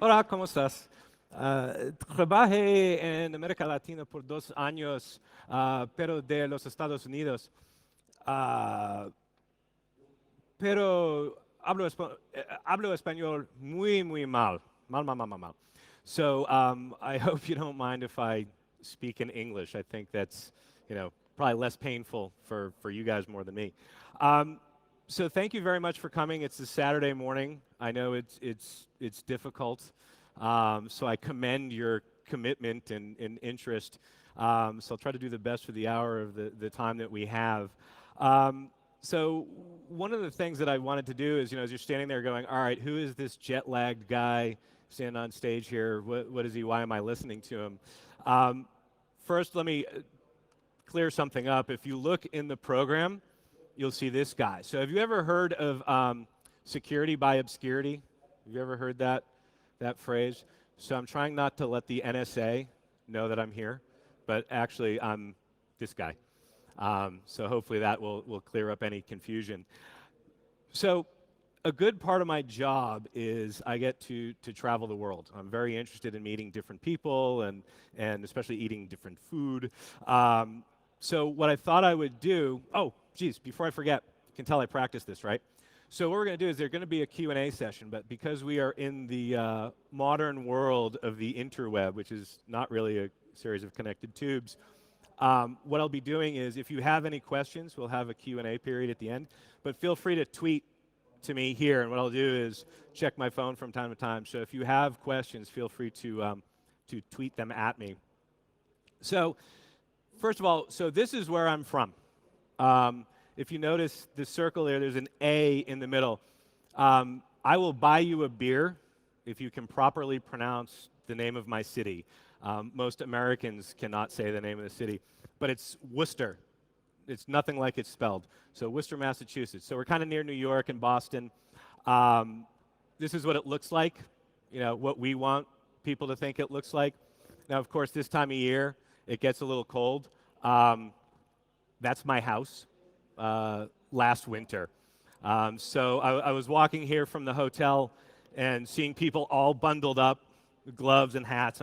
Hola, ¿cómo estás? Trabajé en América Latina por 2 años, pero de los Estados Unidos. Ah, pero hablo español muy, muy mal. Mal, mal, mal, mal, mal. So I hope you don't mind if I speak in English. I think that's, probably less painful for you guys more than me. So thank you very much for coming. It's a Saturday morning. I know it's difficult. So I commend your commitment and interest. So I'll try to do the best for the hour of the time that we have. So one of the things that I wanted to do is, as you're standing there going, all right, who is this jet-lagged guy standing on stage here? What is he? Why am I listening to him? First, let me clear something up. If you look in the program, you'll see this guy. So have you ever heard of security by obscurity? Have you ever heard that phrase? So I'm trying not to let the NSA know that I'm here, but actually I'm this guy. So hopefully that will clear up any confusion. So a good part of my job is I get to travel the world. I'm very interested in meeting different people and especially eating different food. So what I thought I would do, geez, before I forget, you can tell I practiced this, right? So what we're going to do is there's going to be a Q&A session, but because we are in the modern world of the interweb, which is not really a series of connected tubes, what I'll be doing is if you have any questions, we'll have a Q&A period at the end, but feel free to tweet to me here, and what I'll do is check my phone from time to time. So if you have questions, feel free to tweet them at me. So first of all, so this is where I'm from. If you notice the circle there, there's an A in the middle. I will buy you a beer if you can properly pronounce the name of my city. Most Americans cannot say the name of the city, but it's Worcester. It's nothing like it's spelled. So Worcester, Massachusetts. So we're kind of near New York and Boston. This is what it looks like, what we want people to think it looks like. Now, of course, this time of year, it gets a little cold. That's my house last winter. So I was walking here from the hotel and seeing people all bundled up, gloves and hats.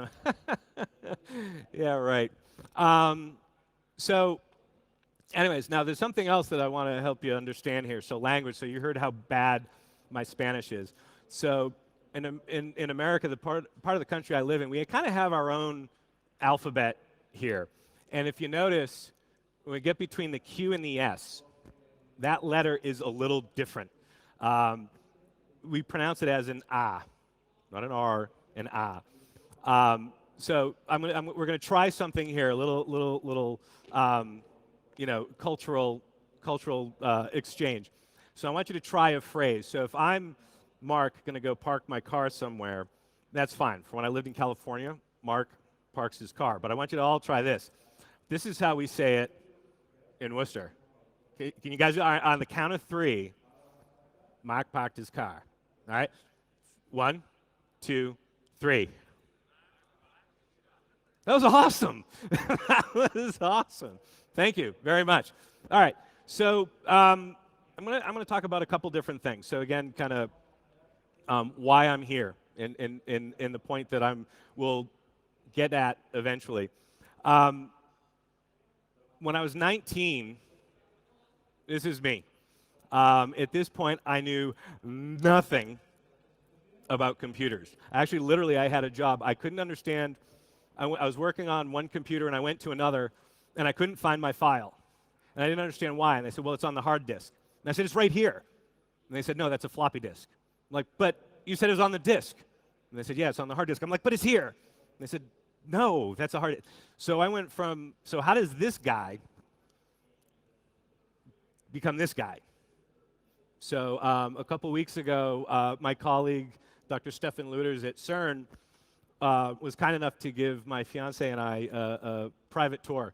Yeah, right. So anyways, now there's something else that I want to help you understand here. So language, so you heard how bad my Spanish is. So in America, the part of the country I live in, we kind of have our own alphabet here. And if you notice, when we get between the Q and the S, that letter is a little different. We pronounce it as an A, not an R, an A. So we're going to try something here, a little cultural exchange. So I want you to try a phrase. So if I'm Mark, going to go park my car somewhere, that's fine. For when I lived in California, Mark parks his car. But I want you to all try this. This is how we say it in Worcester. Okay, can you guys, on the count of 3, Mark parked his car. All right? 1, 2, 3. That was awesome. That was awesome. Thank you very much. All right, so I'm gonna talk about a couple different things. So again, kind of why I'm here and the point that will get at eventually. When I was 19, this is me. At this point, I knew nothing about computers. Actually, literally, I had a job. I couldn't understand. I was working on one computer, and I went to another, and I couldn't find my file. And I didn't understand why. And they said, well, it's on the hard disk. And I said, it's right here. And they said, no, that's a floppy disk. I'm like, but you said it was on the disk. And they said, yeah, it's on the hard disk. I'm like, but it's here. And they said, no, that's a hard disk. So I went from, so how does this guy become this guy? So a couple weeks ago, my colleague, Dr. Stefan Luters at CERN, was kind enough to give my fiance and I a private tour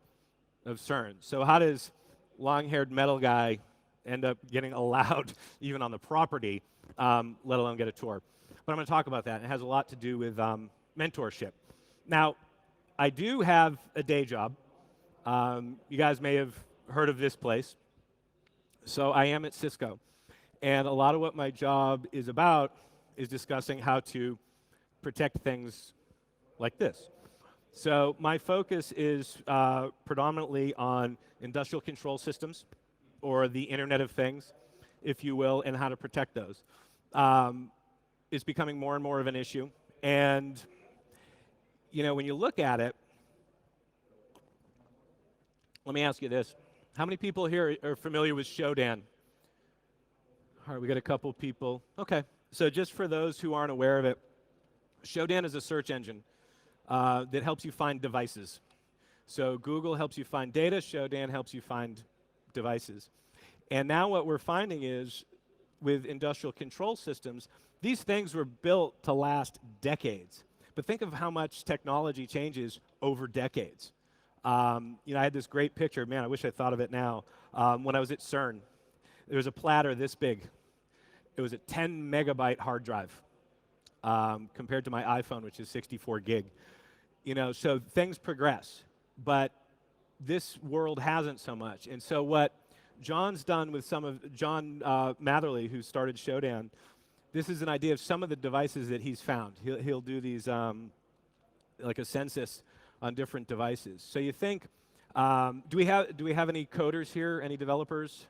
of CERN. So how does long-haired metal guy end up getting allowed even on the property, let alone get a tour? But I'm going to talk about that. It has a lot to do with mentorship. Now, I do have a day job. You guys may have heard of this place. So I am at Cisco. And a lot of what my job is about is discussing how to protect things like this. So my focus is predominantly on industrial control systems, or the Internet of Things, if you will, and how to protect those. It's becoming more and more of an issue. And when you look at it, let me ask you this. How many people here are familiar with Shodan? All right, we got a couple people. Okay, so just for those who aren't aware of it, Shodan is a search engine that helps you find devices. So Google helps you find data, Shodan helps you find devices. And now what we're finding is, with industrial control systems, these things were built to last decades. But think of how much technology changes over decades. I had this great picture, man, I wish I thought of it now, when I was at CERN. There was a platter this big. It was a 10 megabyte hard drive compared to my iPhone, which is 64 gig. So things progress, but this world hasn't so much. And so what John's done with John Matherly, who started Shodan, this is an idea of some of the devices that he's found. He'll do these, like a census on different devices. So you think, do we have any coders here, any developers?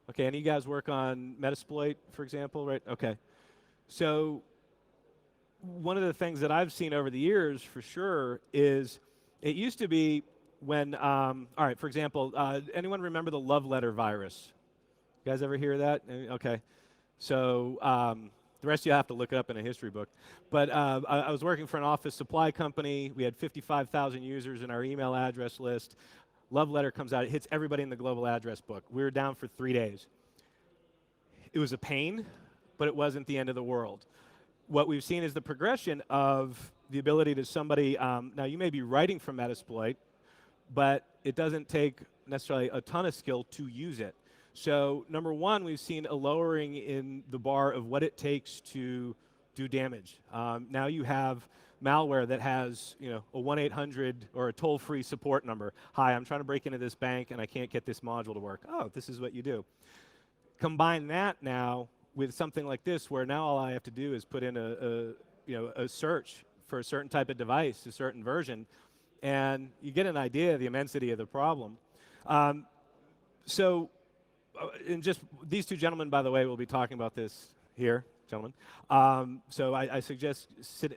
Okay, any of you guys work on Metasploit, for example, right? Okay. So one of the things that I've seen over the years, for sure, is it used to be when, all right, for example, anyone remember the love letter virus? You guys ever hear that? Okay. So the rest of you have to look it up in a history book. But I was working for an office supply company. We had 55,000 users in our email address list. Love letter comes out. It hits everybody in the global address book. We were down for 3 days. It was a pain, but it wasn't the end of the world. What we've seen is the progression of the ability to somebody, now you may be writing from Metasploit, but it doesn't take necessarily a ton of skill to use it. So number one, we've seen a lowering in the bar of what it takes to do damage. Now you have malware that has a 1-800 or a toll-free support number. Hi, I'm trying to break into this bank and I can't get this module to work. Oh, this is what you do. Combine that now with something like this, where now all I have to do is put in a search for a certain type of device, a certain version, and you get an idea of the immensity of the problem. And just these two gentlemen, by the way, will be talking about this here, gentlemen. So I suggest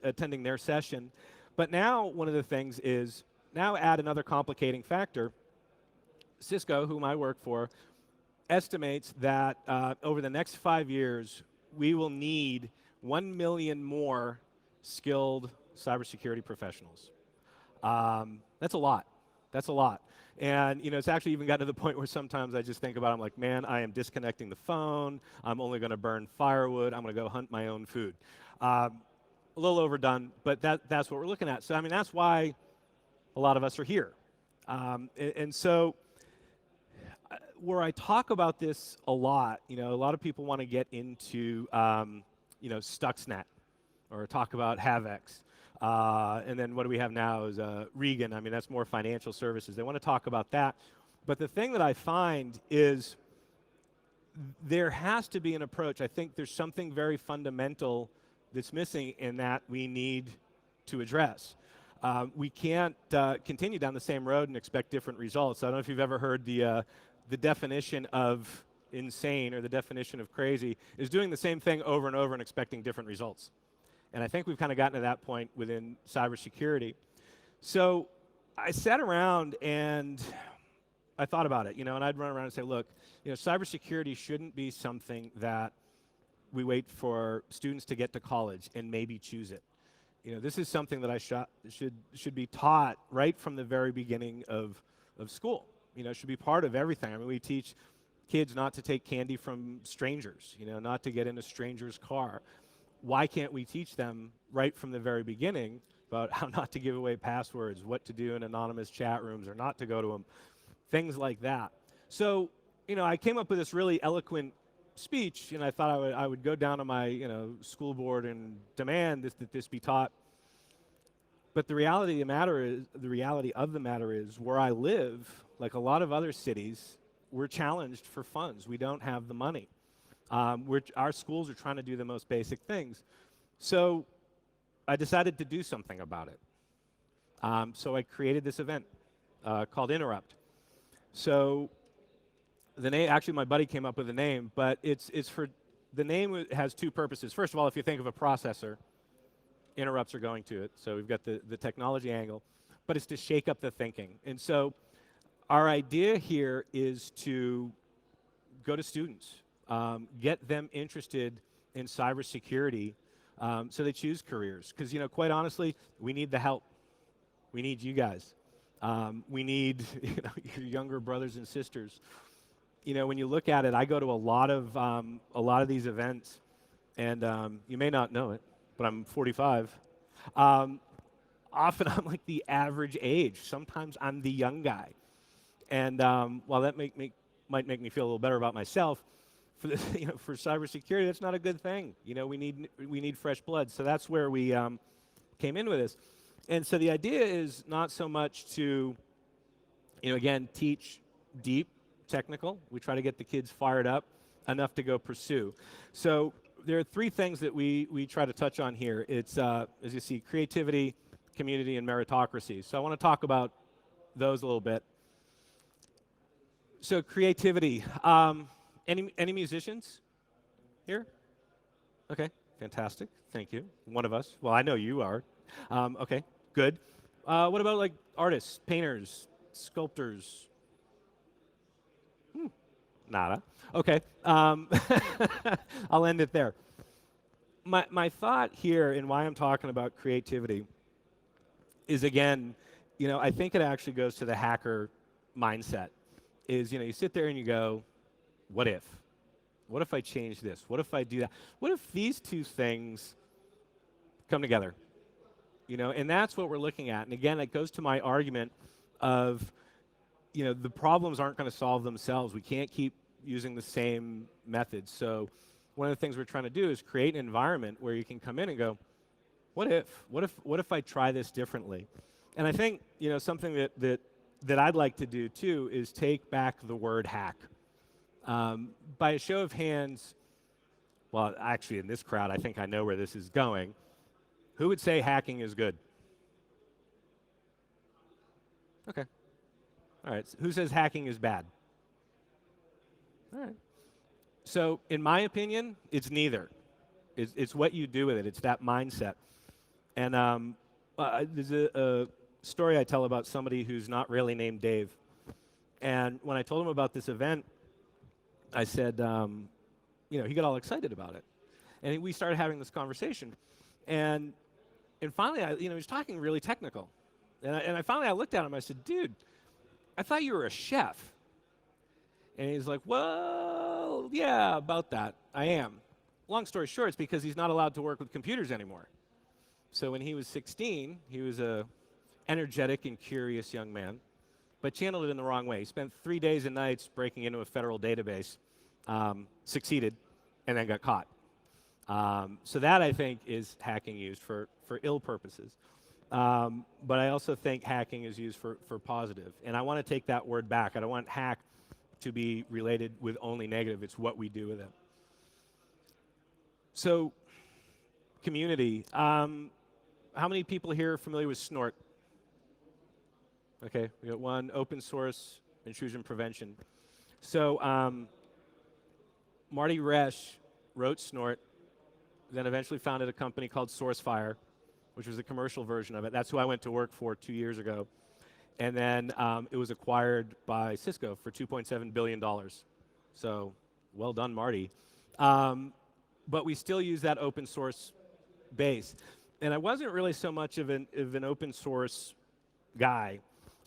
attending their session. But now one of the things is, now add another complicating factor. Cisco, whom I work for, estimates that over the next 5 years, we will need 1 million more skilled cybersecurity professionals. That's a lot. That's a lot. And it's actually even gotten to the point where sometimes I just think about it, I'm like, man, I am disconnecting the phone. I'm only going to burn firewood. I'm going to go hunt my own food. A little overdone, but that's what we're looking at. So, I mean, that's why a lot of us are here. And so where I talk about this a lot of people want to get into, Stuxnet or talk about Havex. And then what do we have now is Regan. I mean, that's more financial services. They want to talk about that. But the thing that I find is there has to be an approach. I think there's something very fundamental that's missing in that we need to address. We can't continue down the same road and expect different results. I don't know if you've ever heard the definition of insane, or the definition of crazy, is doing the same thing over and over and expecting different results. And I think we've kind of gotten to that point within cybersecurity. So I sat around and I thought about it, and I'd run around and say, look, cybersecurity shouldn't be something that we wait for students to get to college and maybe choose it. This is something that should be taught right from the very beginning of school. It should be part of everything. I mean, we teach kids not to take candy from strangers, not to get in a stranger's car. Why can't we teach them right from the very beginning about how not to give away passwords, what to do in anonymous chat rooms or not to go to them, things like that. So, I came up with this really eloquent speech, and I thought I would go down to my school board and demand that this be taught. But the reality of the matter is where I live, like a lot of other cities, we're challenged for funds. We don't have the money. Our schools are trying to do the most basic things. So I decided to do something about it. So I created this event called Interrupt. So the name, actually my buddy came up with the name, but it's for, the name has two purposes. First of all, if you think of a processor, interrupts are going to it. So we've got the technology angle, but it's to shake up the thinking. And so our idea here is to go to students, get them interested in cybersecurity, so they choose careers. Because, you know, quite honestly, we need the help. We need you guys. We need, you know, your younger brothers and sisters. You know, when you look at it, I go to a lot of these events, and you may not know it, but I'm 45. Often I'm like the average age. Sometimes I'm the young guy. And while that might make me feel a little better about myself, for the, you know, for cybersecurity, that's not a good thing. You know, we need fresh blood. So that's where we came in with this. And so the idea is not so much to, you know, again, teach deep technical. We try to get the kids fired up enough to go pursue. So there are three things that we try to touch on here. It's, as you see, creativity, community, and meritocracy. So I want to talk about those a little bit. So creativity. Any musicians here? Okay, fantastic. Thank you. One of us. Well, I know you are. Okay, good. What about like artists, painters, sculptors? Nada. Okay. I'll end it there. My thought here and why I'm talking about creativity is, again, you know, I think it actually goes to the hacker mindset. Is, you know, you sit there and you go, what if? What if I change this? What if I do that? What if these two things come together? You know, and that's what we're looking at. And again, it goes to my argument of, you know, the problems aren't going to solve themselves. We can't keep using the same methods. So one of the things we're trying to do is create an environment where you can come in and go, what if? What if I try this differently? And I think, you know, something that I'd like to do too is take back the word hack. By a show of hands, well, actually in this crowd, I think I know where this is going. Who would say hacking is good? Okay. All right. So who says hacking is bad? All right. So in my opinion, it's neither. It's what you do with it. It's that mindset. And there's a story I tell about somebody who's not really named Dave. And when I told him about this event, I said, you know, he got all excited about it. And we started having this conversation. And finally, you know, he was talking really technical. And I finally looked at him, I said, dude, I thought you were a chef. And he's like, well, yeah, about that. I am. Long story short, it's because he's not allowed to work with computers anymore. So when he was 16, he was a energetic and curious young man, but channeled it in the wrong way. He spent 3 days and nights breaking into a federal database, succeeded, and then got caught. So that, I think, is hacking used for ill purposes. But I also think hacking is used for positive. And I want to take that word back. I don't want hack to be related with only negative. It's what we do with it. So, community. How many people here are familiar with Snort? Okay, we got one. Open source intrusion prevention. So, Marty Resch wrote Snort, then eventually founded a company called SourceFire, which was the commercial version of it. That's who I went to work for 2 years ago. And then it was acquired by Cisco for $2.7 billion. So, well done, Marty. But we still use that open source base. And I wasn't really so much of an open source guy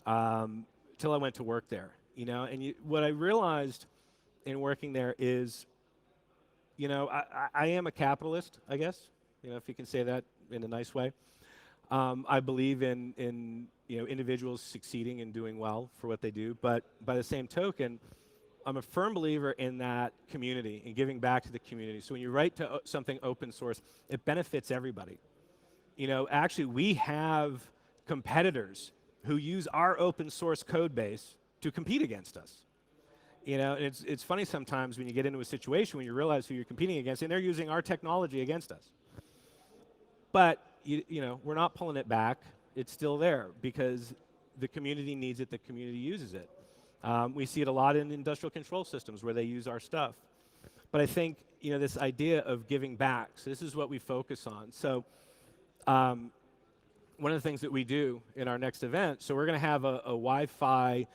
till I went to work there. You know, and what I realized in working there is, you know, I am a capitalist, I guess, you know, if you can say that in a nice way. I believe in you know, individuals succeeding and doing well for what they do, but by the same token, I'm a firm believer in that community and giving back to the community. So when you write to something open source, it benefits everybody. You know, actually, we have competitors who use our open source code base to compete against us. You know, and it's funny sometimes when you get into a situation when you realize who you're competing against, and they're using our technology against us. But we're not pulling it back. It's still there because the community needs it, the community uses it. We see it a lot in industrial control systems where they use our stuff. But I think, this idea of giving back, so this is what we focus on. So one of the things that we do in our next event, so we're going to have a Wi-Fi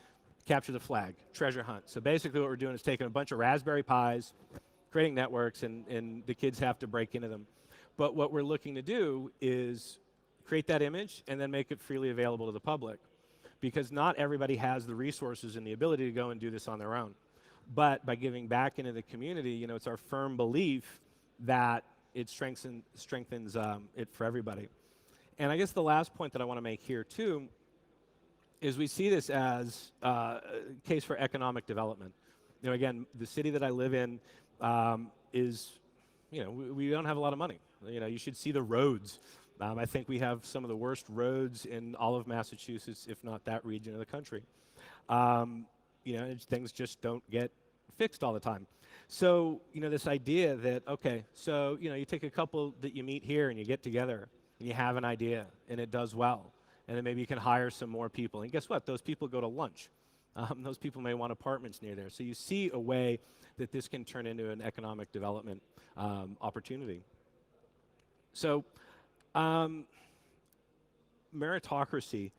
capture the flag, treasure hunt. So basically what we're doing is taking a bunch of Raspberry Pis, creating networks, and the kids have to break into them. But what we're looking to do is create that image and then make it freely available to the public. Because not everybody has the resources and the ability to go and do this on their own. But by giving back into the community, it's our firm belief that it strengthens it for everybody. And I guess the last point that I want to make here too is we see this as a case for economic development. Again, the city that I live in is, we don't have a lot of money. You should see the roads. I think we have some of the worst roads in all of Massachusetts, if not that region of the country. Things just don't get fixed all the time. So, this idea that, okay, so, you take a couple that you meet here and you get together and you have an idea and it does well. And then maybe you can hire some more people. And guess what? Those people go to lunch. Those people may want apartments near there. So you see a way that this can turn into an economic development opportunity. So, meritocracy.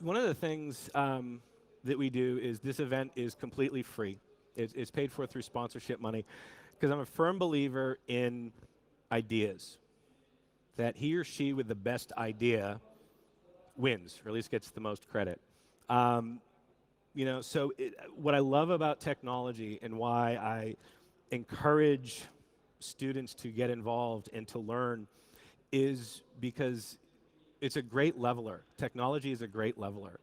One of the things that we do is this event is completely free. It's paid for through sponsorship money because I'm a firm believer in ideas. That he or she with the best idea wins, or at least gets the most credit. What I love about technology and why I encourage students to get involved and to learn is because it's a great leveler. Technology is a great leveler.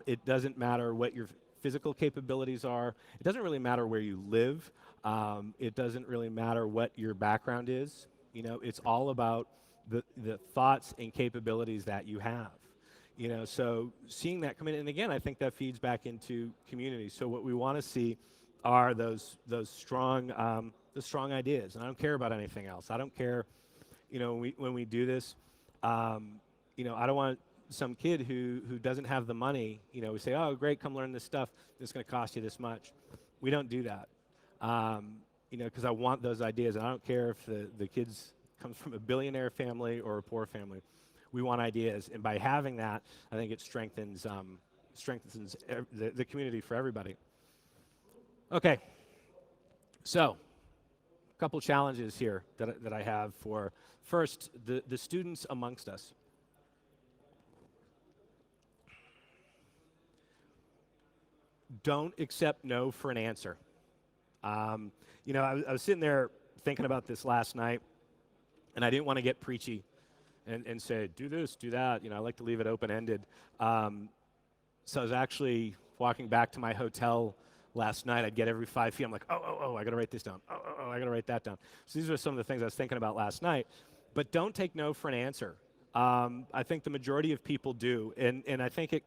It doesn't matter what your physical capabilities are. It doesn't really matter where you live. It doesn't really matter what your background is. It's all about the thoughts and capabilities that you have. So seeing that come in, and again, I think that feeds back into community. So what we want to see are those strong ideas, and I don't care about anything else. I don't care, when we do this, I don't want some kid who doesn't have the money. We say, oh, great, come learn this stuff. It's going to cost you this much. We don't do that, because I want those ideas, and I don't care if the kids comes from a billionaire family or a poor family. We want ideas, and by having that, I think it strengthens the community for everybody. Okay, so a couple challenges here that I have for, first, the students amongst us. Don't accept no for an answer. I was sitting there thinking about this last night, and I didn't want to get preachy and say, do this, do that. I like to leave it open-ended. So I was actually walking back to my hotel last night. I'd get every 5 feet. I'm like, oh, I got to write this down. Oh, I got to write that down. So these are some of the things I was thinking about last night. But don't take no for an answer. I think the majority of people do. And I think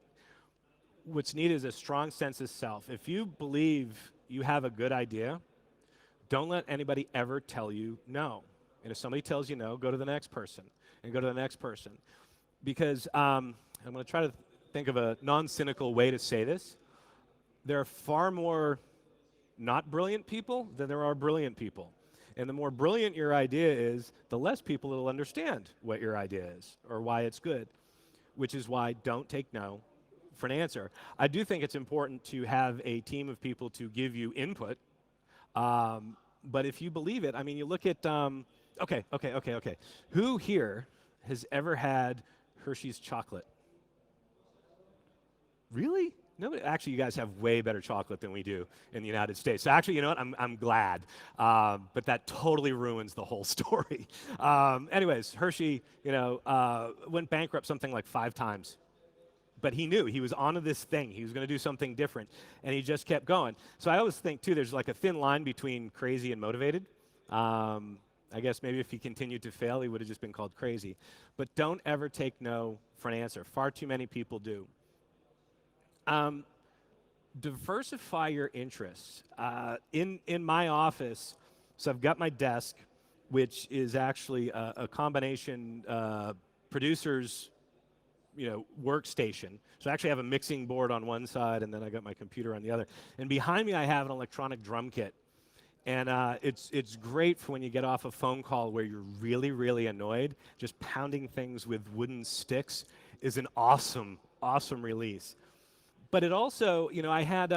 what's needed is a strong sense of self. If you believe you have a good idea, don't let anybody ever tell you no. And if somebody tells you no, go to the next person and go to the next person. Because I'm going to try to think of a non-cynical way to say this. There are far more not brilliant people than there are brilliant people. And the more brilliant your idea is, the less people will understand what your idea is or why it's good, which is why don't take no for an answer. I do think it's important to have a team of people to give you input. But if you believe it, you look at, okay. Who here has ever had Hershey's chocolate? Really? Nobody? Actually, you guys have way better chocolate than we do in the United States. So actually, you know what? I'm glad. But that totally ruins the whole story. Anyways, Hershey, went bankrupt something like 5 times. But he knew he was onto this thing. He was going to do something different, and he just kept going. So I always think, too, there's like a thin line between crazy and motivated. I guess maybe if he continued to fail, he would have just been called crazy. But don't ever take no for an answer. Far too many people do. Diversify your interests. In my office, so I've got my desk, which is actually a combination producer's workstation. So I actually have a mixing board on one side, and then I got my computer on the other. And behind me, I have an electronic drum kit. And it's great for when you get off a phone call where you're really, really annoyed. Just pounding things with wooden sticks is an awesome, awesome release. But it also, I had,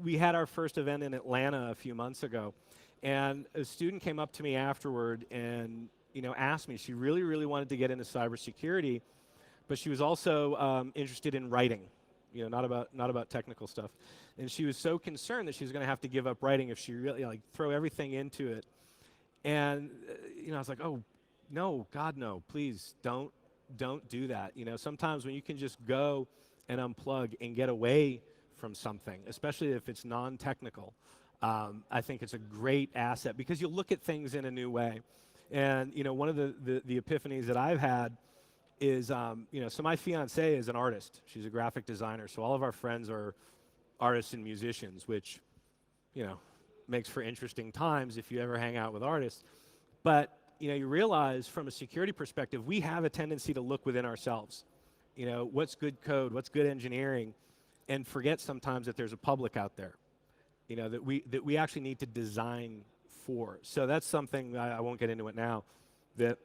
we had our first event in Atlanta a few months ago, and a student came up to me afterward and asked me. She really, really wanted to get into cybersecurity, but she was also interested in writing. Not about technical stuff. And she was so concerned that she was going to have to give up writing if she really throw everything into it. And I was like, oh no, God no, please don't do that. Sometimes when you can just go and unplug and get away from something, especially if it's non-technical, I think it's a great asset because you'll look at things in a new way. And one of the epiphanies that I've had is, so my fiance is an artist. She's a graphic designer. So all of our friends are artists and musicians, which, makes for interesting times if you ever hang out with artists. But, you realize from a security perspective, we have a tendency to look within ourselves. What's good code, what's good engineering, and forget sometimes that there's a public out there, that we actually need to design for. So that's something, I won't get into it now, that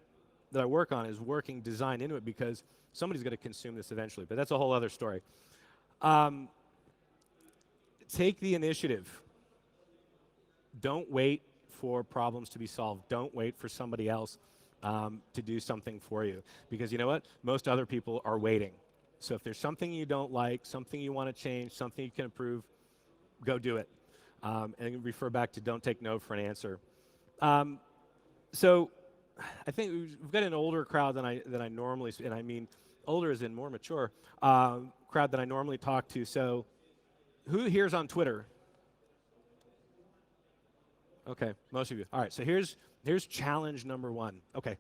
I work on is working design into it because somebody's going to consume this eventually, but that's a whole other story. Take the initiative. Don't wait for problems to be solved. Don't wait for somebody else to do something for you because you know what? Most other people are waiting. So if there's something you don't like, something you want to change, something you can improve, go do it. And refer back to don't take no for an answer. So I think we've got an older crowd than I normally, and I mean older as in more mature, crowd than I normally talk to. So who here's on Twitter? Okay, most of you. All right, so here's challenge number one. Okay.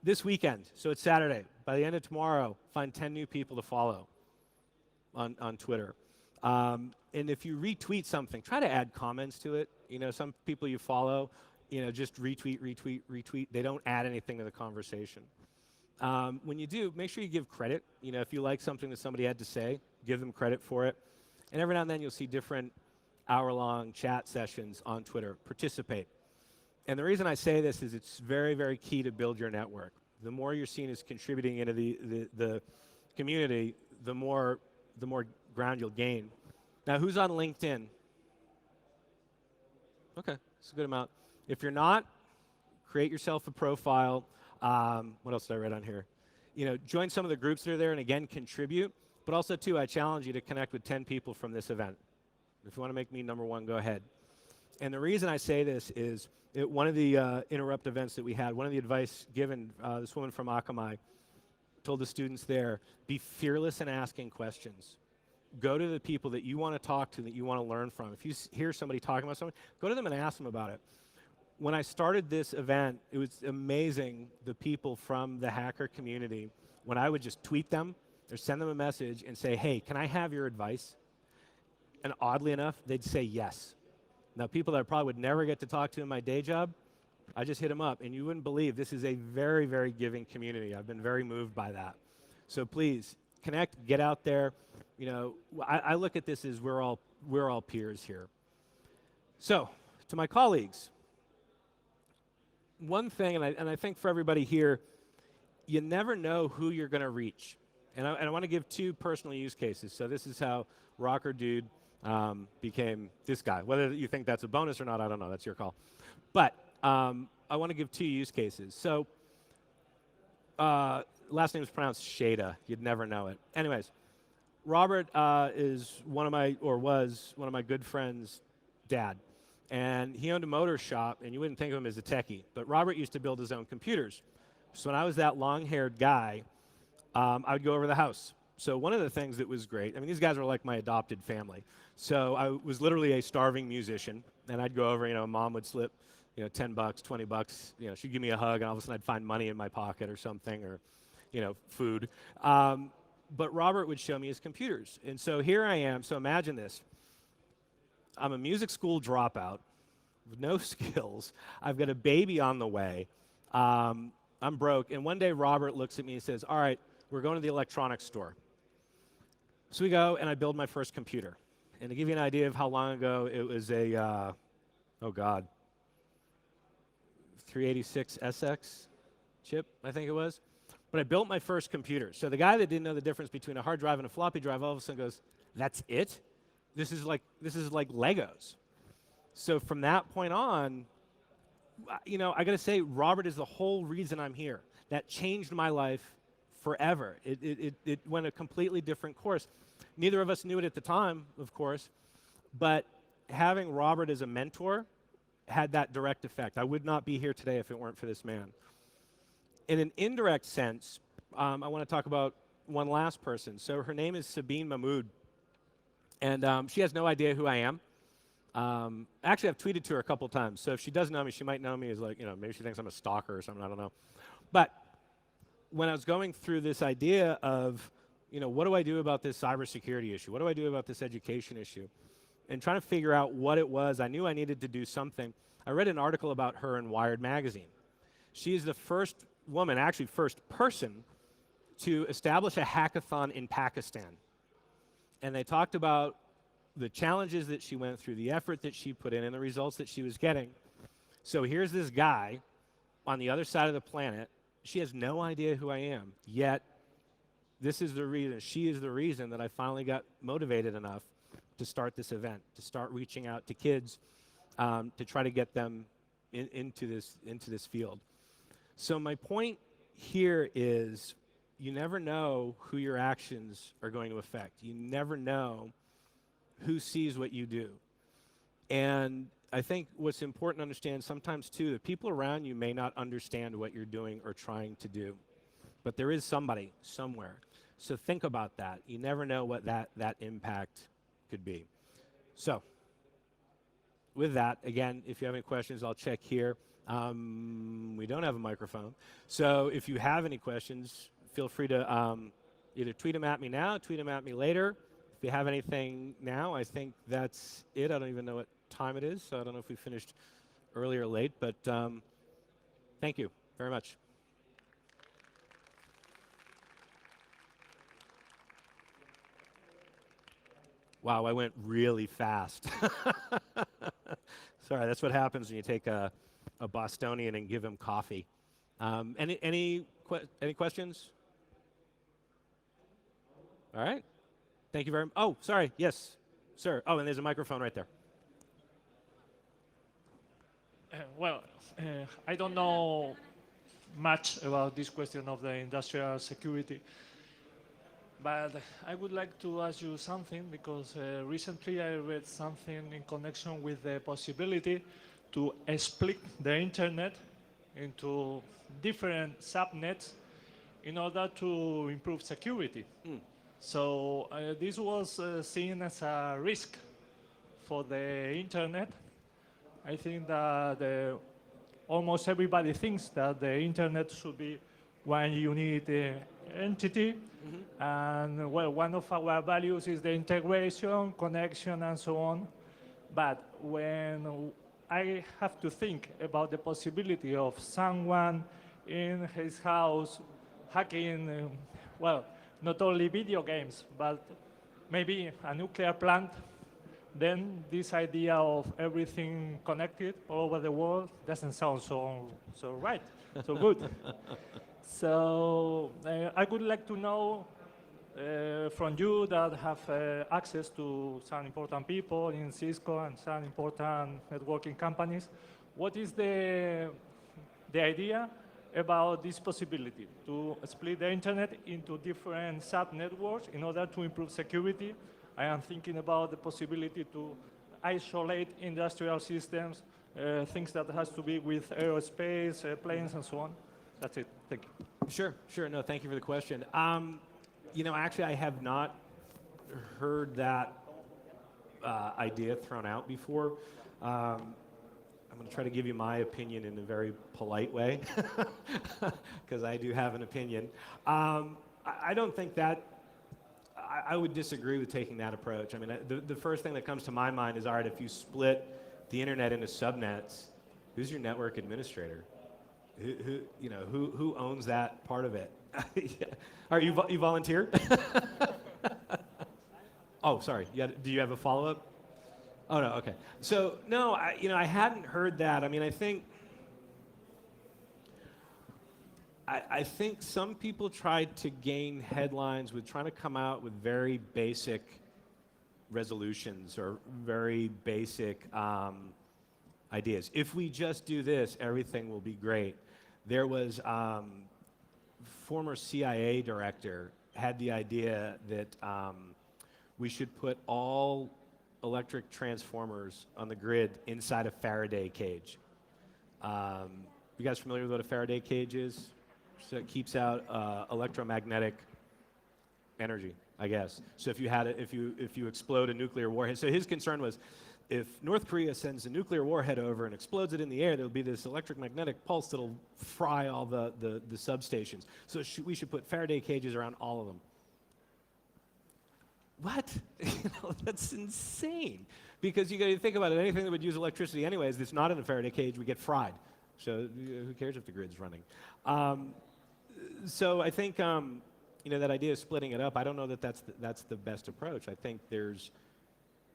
This weekend, so it's Saturday. By the end of tomorrow, find 10 new people to follow on Twitter. And if you retweet something, try to add comments to it. Some people you follow, just retweet. They don't add anything to the conversation. When you do, make sure you give credit. If you like something that somebody had to say, give them credit for it. And every now and then you'll see different hour-long chat sessions on Twitter. Participate. And the reason I say this is it's very, very key to build your network. The more you're seen as contributing into the community, the more ground you'll gain. Now, who's on LinkedIn? Okay, it's a good amount. If you're not, create yourself a profile. What else did I write on here? Join some of the groups that are there and again, contribute. But also, too, I challenge you to connect with 10 people from this event. If you want to make me number one, go ahead. And the reason I say this is one of the Interrupt events that we had, one of the advice given, this woman from Akamai told the students there, be fearless in asking questions. Go to the people that you want to talk to, that you want to learn from. If you hear somebody talking about something, go to them and ask them about it. When I started this event, it was amazing, the people from the hacker community, when I would just tweet them or send them a message and say, hey, can I have your advice? And oddly enough, they'd say yes. Now, people that I probably would never get to talk to in my day job, I just hit them up. And you wouldn't believe, this is a very, very giving community. I've been very moved by that. So please, connect, get out there. I look at this as we're all peers here. So, to my colleagues, one thing, and I think for everybody here, you never know who you're going to reach. And I want to give two personal use cases. So this is how Rocker Dude became this guy. Whether you think that's a bonus or not, I don't know. That's your call. But I want to give two use cases. So last name is pronounced Shada. You'd never know it. Anyways, Robert was one of my good friends' dad. And he owned a motor shop, and you wouldn't think of him as a techie. But Robert used to build his own computers. So when I was that long-haired guy, I would go over to the house. So one of the things that was great, I mean, these guys were like my adopted family. So I was literally a starving musician, and I'd go over, mom would slip, $10, $20, she'd give me a hug, and all of a sudden I'd find money in my pocket or something, or, food. But Robert would show me his computers. And so here I am, so imagine this. I'm a music school dropout. with no skills. I've got a baby on the way. I'm broke. And one day Robert looks at me and says, all right, we're going to the electronics store. So we go, and I build my first computer. And to give you an idea of how long ago, it was a, oh God, 386 SX chip, I think it was. But I built my first computer. So the guy that didn't know the difference between a hard drive and a floppy drive all of a sudden goes, that's it? This is like Legos. So from that point on, you know, I got to say, Robert is the whole reason I'm here. That changed my life forever. It went a completely different course. Neither of us knew it at the time, of course, but having Robert as a mentor had that direct effect. I would not be here today if it weren't for this man. In an indirect sense, I want to talk about one last person. So her name is Sabine Mahmood, and she has no idea who I am. Actually, I've tweeted to her a couple times, so if she does know me, she might know me as, like, you know, maybe she thinks I'm a stalker or something, I don't know. But when I was going through this idea of, you know, what do I do about this cybersecurity issue? What do I do about this education issue? And trying to figure out what it was, I knew I needed to do something. I read an article about her in Wired magazine. She is the first woman, actually first person, to establish a hackathon in Pakistan. And they talked about the challenges that she went through, the effort that she put in, and the results that she was getting. So here's this guy on the other side of the planet. She has no idea who I am, yet this is the reason, she is the reason that I finally got motivated enough to start this event, to start reaching out to kids, to try to get them into this field. So my point here is, you never know who your actions are going to affect. You never know who sees what you do. And I think what's important to understand sometimes too, the people around you may not understand what you're doing or trying to do, but there is somebody somewhere. So think about that. You never know what that impact could be. So with that, again, if you have any questions, I'll check here. We don't have a microphone. So if you have any questions, feel free to either tweet them at me now, tweet them at me later. If you have anything now, I think that's it. I don't even know what time it is, so I don't know if we finished early or late, but thank you very much. Wow, I went really fast. Sorry, that's what happens when you take a Bostonian and give him coffee. Any questions? All right. Thank you very much. Oh, sorry. Yes, sir. Oh, and there's a microphone right there. I don't know much about this question of the industrial security, but I would like to ask you something, because recently I read something in connection with the possibility to split the internet into different subnets in order to improve security. So this was seen as a risk for the internet. I think that almost everybody thinks that the internet should be one unique entity. And well, one of our values is the integration, connection, and so on. But when I have to think about the possibility of someone in his house hacking, well, not only video games, but maybe a nuclear plant, then this idea of everything connected all over the world doesn't sound so right, so good. So I would like to know from you that have access to some important people in Cisco and some important networking companies, what is the idea about this possibility to split the internet into different sub-networks in order to improve security? I am thinking about the possibility to isolate industrial systems, things that has to be with aerospace, planes, and so on. That's it. Thank you. Sure. No, thank you for the question. You know, actually, I have not heard that idea thrown out before. I'm going to try to give you my opinion in a very polite way, because I do have an opinion. I don't think that, I would disagree with taking that approach. I mean, the first thing that comes to my mind is, all right, if you split the internet into subnets, who's your network administrator? Who owns that part of it? All right, you volunteer? Oh, sorry. Do you have a follow-up? Oh no. Okay. So no, I hadn't heard that. I mean, I think some people tried to gain headlines with trying to come out with very basic resolutions or very basic ideas. If we just do this, everything will be great. There was former CIA director had the idea that we should put all electric transformers on the grid inside a Faraday cage. You guys familiar with what a Faraday cage is? So it keeps out electromagnetic energy, I guess. So if you explode a nuclear warhead, so his concern was, if North Korea sends a nuclear warhead over and explodes it in the air, there'll be this electromagnetic pulse that'll fry all the substations. So we should put Faraday cages around all of them. What? That's insane. Because you got to think about it, anything that would use electricity anyways that's not in a Faraday cage would get fried. So who cares if the grid's running? So I think that idea of splitting it up, I don't know that that's the best approach. I think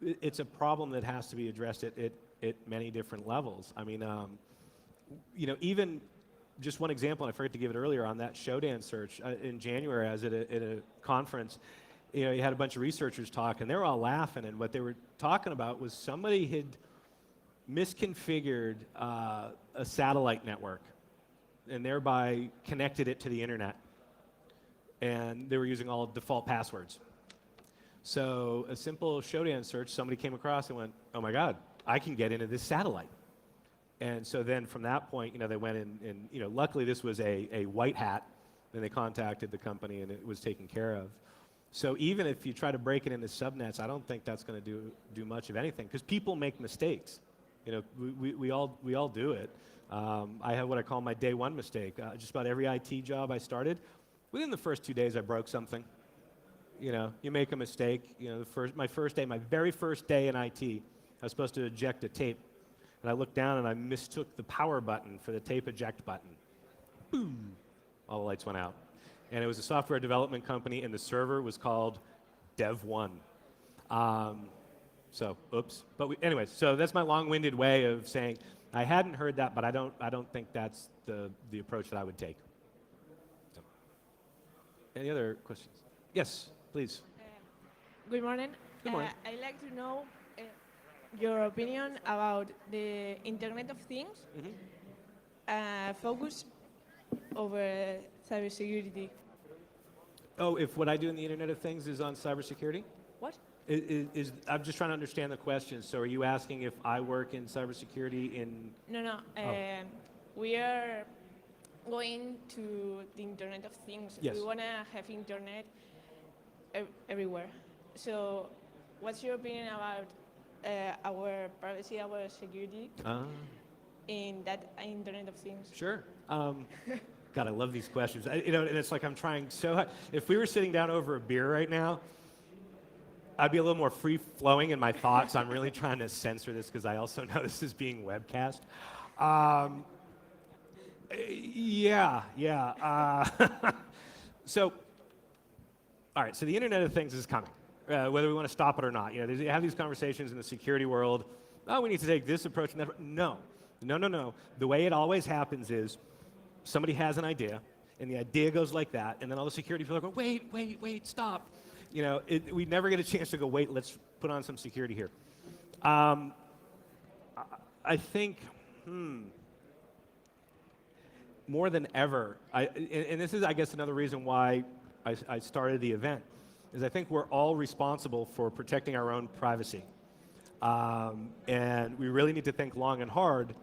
it's a problem that has to be addressed at many different levels. I mean, even just one example, and I forgot to give it earlier, on that Shodan search in January, I was at a conference. You had a bunch of researchers talk, and they were all laughing, and what they were talking about was somebody had misconfigured a satellite network and thereby connected it to the internet. And they were using all default passwords. So a simple Shodan search, somebody came across and went, oh my God, I can get into this satellite. And so then from that point, they went in, and luckily this was a white hat, and they contacted the company and it was taken care of. So even if you try to break it into subnets, I don't think that's going to do much of anything, because people make mistakes. We all do it. I have what I call my day one mistake. Just about every IT job I started, within the first 2 days I broke something. You make a mistake. My very first day in IT, I was supposed to eject a tape, and I looked down and I mistook the power button for the tape eject button. Boom! All the lights went out. And it was a software development company, and the server was called Dev1. So, oops. But anyways, so that's my long-winded way of saying I hadn't heard that, but I don't think that's the approach that I would take. So. Any other questions? Yes, please. Good morning. Good morning. I'd like to know your opinion about the Internet of Things, focus over cybersecurity. Oh, if what I do in the Internet of Things is on cybersecurity? What? I'm just trying to understand the question. So are you asking if I work in cybersecurity in... No. We are going to the Internet of Things. Yes. We want to have Internet everywhere. So what's your opinion about our privacy, our security in that Internet of Things? Sure. God, I love these questions. And it's like I'm trying so hard. If we were sitting down over a beer right now, I'd be a little more free-flowing in my thoughts. I'm really trying to censor this because I also know this is being webcast. Yeah. So, all right, so the Internet of Things is coming, whether we want to stop it or not. You have these conversations in the security world. Oh, we need to take this approach and that. No. The way it always happens is somebody has an idea, and the idea goes like that, and then all the security people are going, wait, stop. We never get a chance to go, wait, let's put on some security here. I think, more than ever, and this is, I guess, another reason why I started the event, is I think we're all responsible for protecting our own privacy. And we really need to think long and hard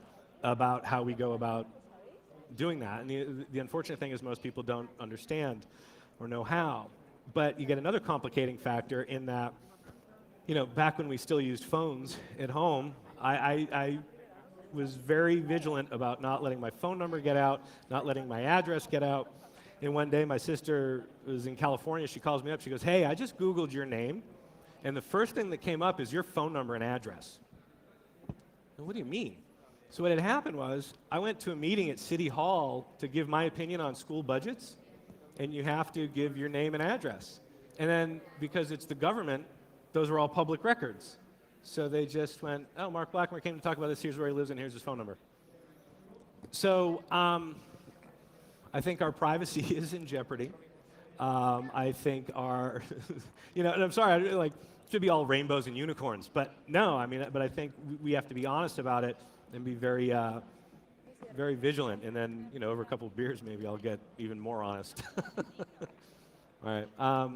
about how we go about doing that. And the unfortunate thing is most people don't understand or know how. But you get another complicating factor in that, back when we still used phones at home, I was very vigilant about not letting my phone number get out, not letting my address get out. And one day my sister was in California, she calls me up, she goes, hey, I just Googled your name, and the first thing that came up is your phone number and address. What do you mean? So what had happened was, I went to a meeting at City Hall to give my opinion on school budgets, and you have to give your name and address. And then, because it's the government, those are all public records. So they just went, oh, Mark Blackmore came to talk about this, here's where he lives, and here's his phone number. So I think our privacy is in jeopardy. I think our, and I'm sorry, it should be all rainbows and unicorns, but no, but I think we have to be honest about it and be very, very vigilant, and then, over a couple of beers, maybe I'll get even more honest. All right.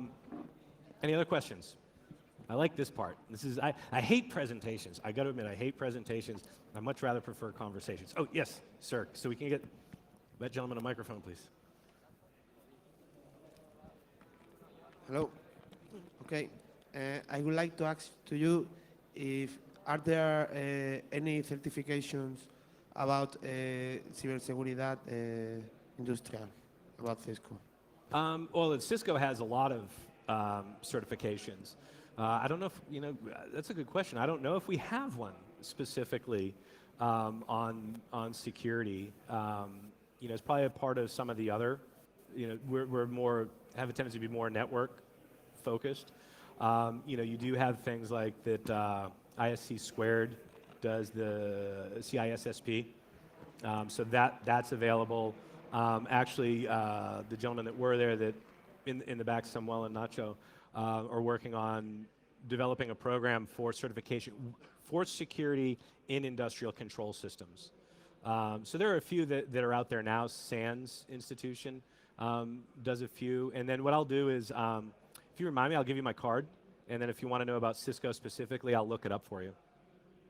Any other questions? I like this part. I hate presentations. I got to admit, I hate presentations. I much rather prefer conversations. Oh, yes, sir. So we can get that gentleman a microphone, please. Hello. Okay. I would like to ask to you if are there any certifications about cyberseguridad industrial about Cisco? Well, Cisco has a lot of certifications. I don't know if, that's a good question. I don't know if we have one specifically on security. It's probably a part of some of the other, we're more, have a tendency to be more network focused. You do have things like that ISC squared does the CISSP. So that's available. Actually, the gentlemen that were there that in the back, Samuel and Nacho, are working on developing a program for certification for security in industrial control systems. So there are a few that are out there now. SANS Institution does a few. And then what I'll do is, if you remind me, I'll give you my card. And then if you want to know about Cisco specifically, I'll look it up for you.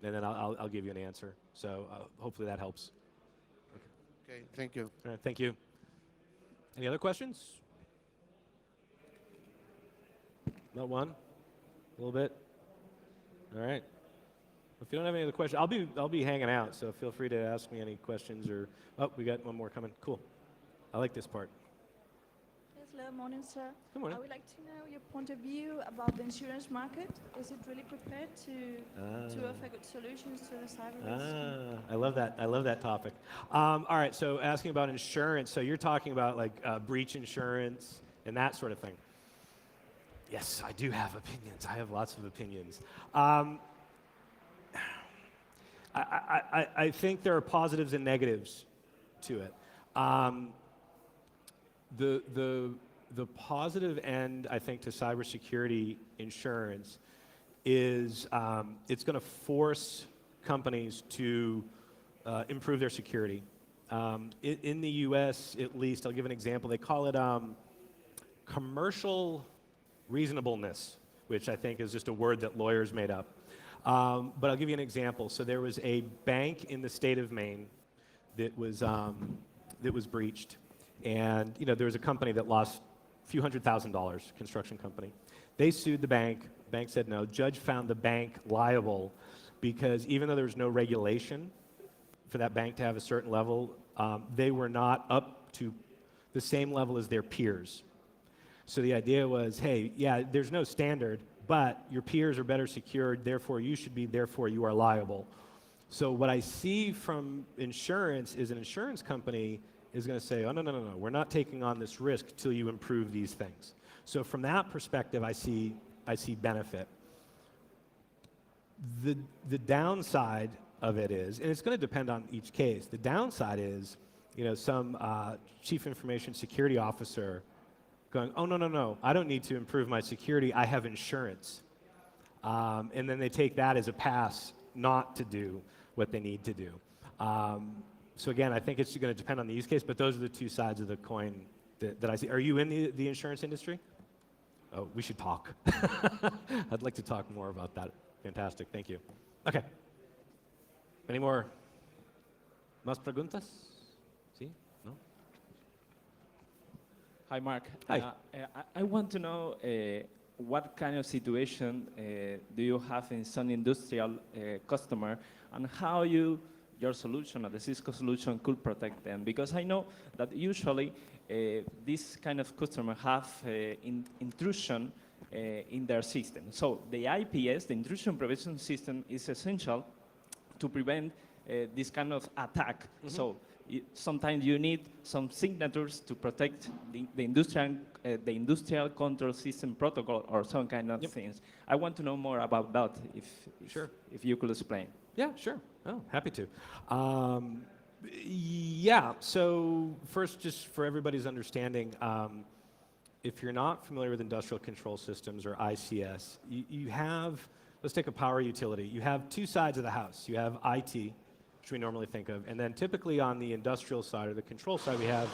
And then I'll give you an answer. So hopefully that helps. Okay, thank you. All right, thank you. Any other questions? Not one? A little bit? All right. If you don't have any other questions, I'll be hanging out, so feel free to ask me any questions or, oh, we got one more coming. Cool. I like this part. Yes, hello, morning, sir. Good morning. I would like to know your point of view about the insurance market. Is it really prepared to offer good solutions to the cyber risk? I love that. I love that topic. All right, so asking about insurance. So you're talking about breach insurance and that sort of thing. Yes, I do have opinions. I have lots of opinions. I think there are positives and negatives to it. The positive end, I think, to cybersecurity insurance is it's going to force companies to improve their security. In the U.S., at least, I'll give an example. They call it commercial reasonableness, which I think is just a word that lawyers made up. But I'll give you an example. So there was a bank in the state of Maine that was breached, and there was a company that lost a few $100,000, construction company. They sued the bank. The bank said no. Judge found the bank liable because even though there was no regulation for that bank to have a certain level, they were not up to the same level as their peers. So the idea was, hey, yeah, there's no standard, but your peers are better secured, therefore you should be, therefore you are liable. So what I see from insurance is an insurance company is going to say, oh, no, we're not taking on this risk till you improve these things. So from that perspective, I see benefit. The downside of it is, and it's going to depend on each case, the downside is, some chief information security officer going, oh, no, I don't need to improve my security, I have insurance. And then they take that as a pass not to do what they need to do. So again, I think it's going to depend on the use case, but those are the two sides of the coin that I see. Are you in the insurance industry? Oh, we should talk. I'd like to talk more about that. Fantastic, thank you. Okay. Any more? ¿Más preguntas? ¿Sí? ¿No? Hi, Mark. Hi. I want to know what kind of situation do you have in some industrial customer, and how your solution or the Cisco solution could protect them? Because I know that usually this kind of customer have intrusion in their system. So the IPS, the intrusion prevention system, is essential to prevent this kind of attack. So sometimes you need some signatures to protect the industrial control system protocol or some kind of things. I want to know more about that, if you could explain. Yeah, sure. Oh, happy to. Yeah, so first, just for everybody's understanding, if you're not familiar with industrial control systems or ICS, you have, let's take a power utility. You have two sides of the house. You have IT, which we normally think of, and then typically on the industrial side or the control side, we have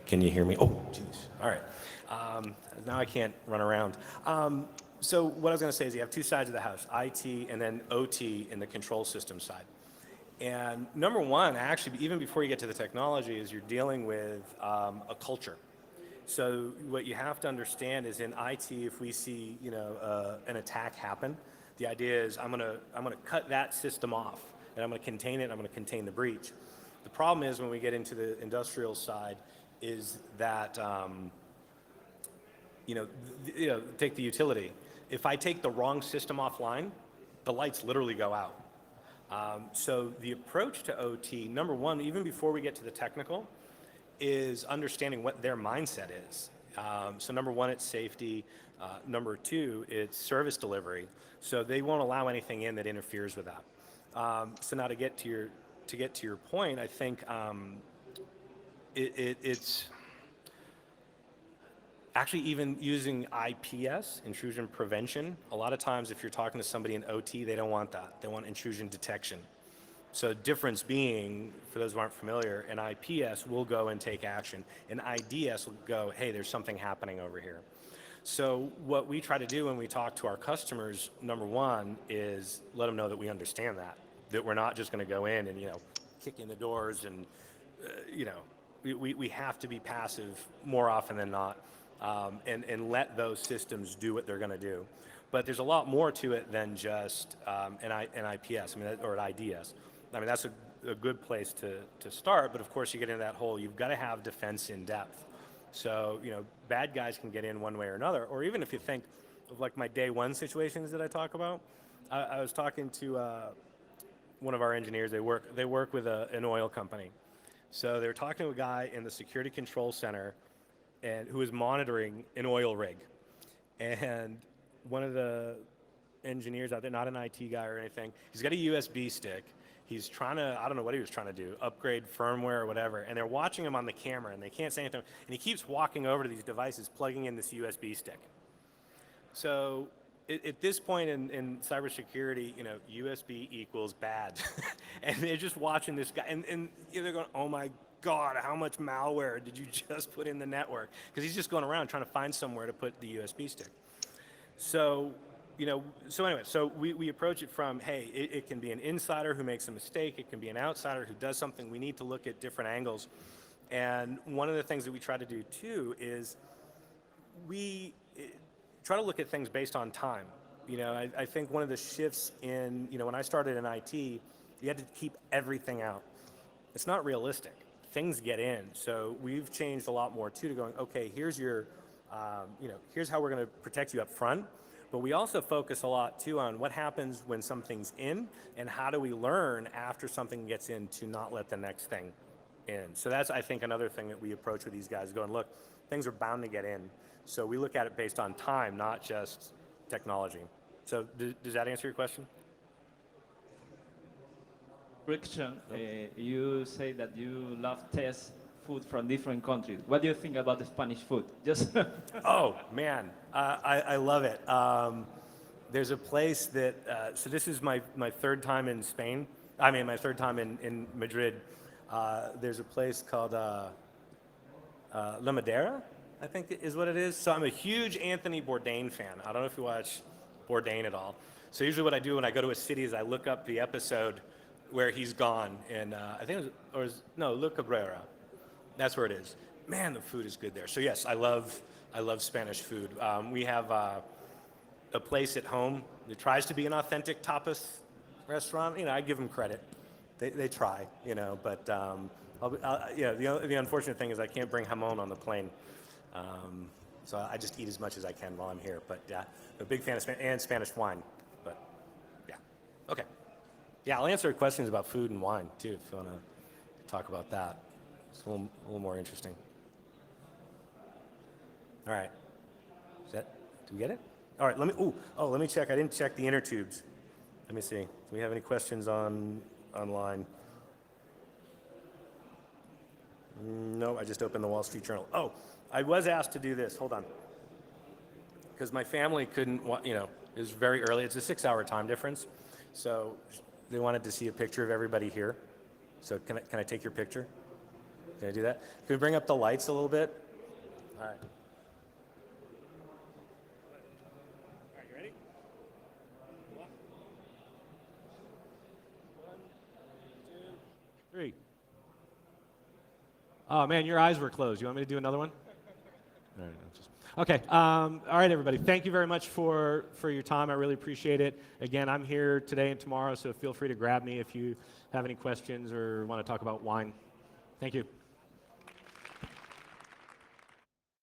Can you hear me? Oh, geez. All right. Now I can't run around. So what I was going to say is you have two sides of the house, IT and then OT in the control system side. And number one, actually, even before you get to the technology, is you're dealing with a culture. So what you have to understand is in IT, if we see an attack happen, the idea is I'm gonna cut that system off, and I'm gonna contain it. And I'm gonna contain the breach. The problem is when we get into the industrial side, is that take the utility. If I take the wrong system offline, the lights literally go out. So the approach to OT, number one, even before we get to the technical, is understanding what their mindset is. So number one, it's safety. Number two, it's service delivery. So they won't allow anything in that interferes with that. So now to get to your point, I think it's actually even using IPS, intrusion prevention. A lot of times if you're talking to somebody in OT, they don't want that. They want intrusion detection. So difference being, for those who aren't familiar, an IPS will go and take action. An IDS will go, hey, there's something happening over here. So what we try to do when we talk to our customers, number one, is let them know that we understand that we're not just gonna go in and, kick in the doors and, we have to be passive more often than not. And let those systems do what they're going to do. But there's a lot more to it than just an IPS, or an IDS. That's a good place to start, but of course you get into that whole, you've got to have defense in depth. So, bad guys can get in one way or another, or even if you think of like my day one situations that I talk about, I was talking to one of our engineers, they work with an oil company. So they were talking to a guy in the security control center and who was monitoring an oil rig. And one of the engineers out there, not an IT guy or anything, he's got a USB stick. He's trying to, I don't know what he was trying to do, upgrade firmware or whatever, and they're watching him on the camera and they can't say anything. And he keeps walking over to these devices, plugging in this USB stick. So at this point in cybersecurity, USB equals bad. And they're just watching this guy, and they're going, oh my God, how much malware did you just put in the network? Because he's just going around trying to find somewhere to put the USB stick. So, so we approach it from, hey, it can be an insider who makes a mistake. It can be an outsider who does something. We need to look at different angles. And one of the things that we try to do too is we try to look at things based on time. I think one of the shifts in, when I started in IT, you had to keep everything out. It's not realistic. Things get in. So we've changed a lot more too to going, okay, here's your, here's how we're going to protect you up front. But we also focus a lot too on what happens when something's in and how do we learn after something gets in to not let the next thing in. So that's, I think, another thing that we approach with these guys, going, look, things are bound to get in. So we look at it based on time, not just technology. So does that answer your question? Correction. You say that you love test food from different countries. What do you think about the Spanish food? Just Oh man, I love it. There's a place that so this is my third time in Spain. My third time in Madrid. There's a place called La Madera, I think is what it is. So I'm a huge Anthony Bourdain fan. I don't know if you watch Bourdain at all. So usually what I do when I go to a city is I look up the episode where he's gone, and I think Le Cabrera. That's where it is. Man, the food is good there. So yes, I love Spanish food. We have a place at home that tries to be an authentic tapas restaurant. I give them credit. They try, but a Yeah, the unfortunate thing is I can't bring jamon on the plane. So I just eat as much as I can while I'm here. But yeah, I'm a big fan of Spanish wine. But yeah, okay. Yeah, I'll answer questions about food and wine too if you want to talk about that. It's a little more interesting. All right. Did we get it? All right. Let me check. I didn't check the inner tubes. Let me see. Do we have any questions online? No, I just opened the Wall Street Journal. Oh, I was asked to do this. Hold on. Because my family couldn't, it was very early. It's a 6-hour time difference. So they wanted to see a picture of everybody here. So can I take your picture? Can I do that? Can we bring up the lights a little bit? All right. All right, you ready? 1, 2, 3. Oh man, your eyes were closed. You want me to do another one? All right, okay. All right, everybody. Thank you very much for your time. I really appreciate it. Again, I'm here today and tomorrow, so feel free to grab me if you have any questions or want to talk about wine. Thank you.